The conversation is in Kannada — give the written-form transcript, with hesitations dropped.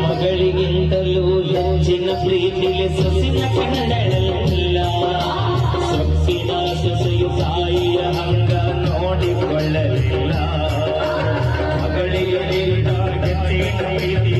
ಮಗಳಿಗಿಂತಲೂ ಹೆಚ್ಚಿನ ಪ್ರೀತಿಗೆ ಸೊಸಿನ ಕಂಡಳಲ್ಲ. ಸೊಕ್ಕಿನ ಸೊಸೆಯು ತಾಯಿಯ ಹಂಗ ನೋಡಿಕೊಳ್ಳಲಿಲ್ಲ. ಮಗಳಿಗೆ ಹೆಚ್ಚಿನ ಪ್ರೀತಿ